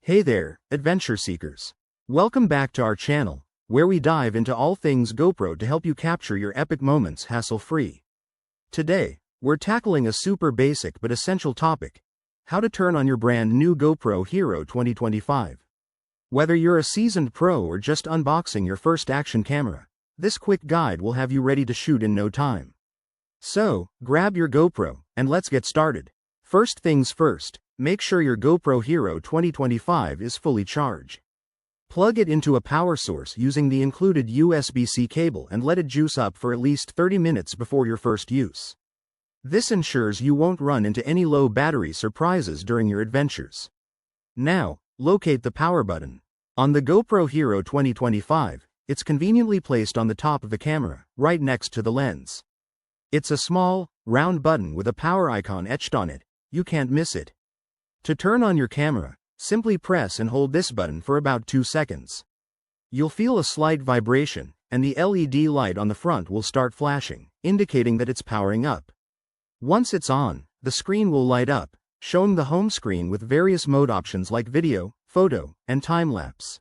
Hey there, adventure seekers. Welcome back to our channel, where we dive into all things GoPro to help you capture your epic moments hassle-free. Today, we're tackling a super basic but essential topic: how to turn on your brand new GoPro Hero 2025. Whether you're a seasoned pro or just unboxing your first action camera, this quick guide will have you ready to shoot in no time. So, grab your GoPro, and let's get started. First things first, make sure your GoPro Hero 2025 is fully charged. Plug it into a power source using the included USB-C cable and let it juice up for at least 30 minutes before your first use. This ensures you won't run into any low battery surprises during your adventures. Now, locate the power button. On the GoPro Hero 2025, it's conveniently placed on the top of the camera, right next to the lens. It's a small, round button with a power icon etched on it. You can't miss it. To turn on your camera, simply press and hold this button for about 2 seconds. You'll feel a slight vibration, and the LED light on the front will start flashing, indicating that it's powering up. Once it's on, the screen will light up, showing the home screen with various mode options like video, photo, and time-lapse.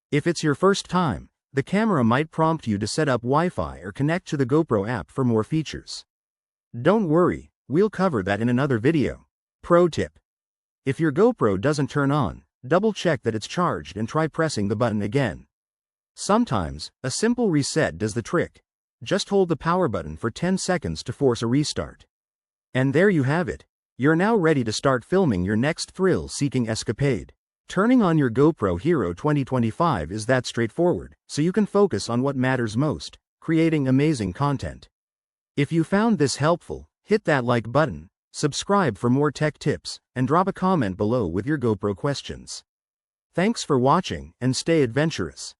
If it's your first time, the camera might prompt you to set up Wi-Fi or connect to the GoPro app for more features. Don't worry, we'll cover that in another video. Pro tip: if your GoPro doesn't turn on, double-check that it's charged and try pressing the button again. Sometimes, a simple reset does the trick. Just hold the power button for 10 seconds to force a restart. And there you have it. You're now ready to start filming your next thrill-seeking escapade. Turning on your GoPro Hero 2025 is that straightforward, so you can focus on what matters most: creating amazing content. If you found this helpful, hit that like button, subscribe for more tech tips, and drop a comment below with your GoPro questions. Thanks for watching, and stay adventurous.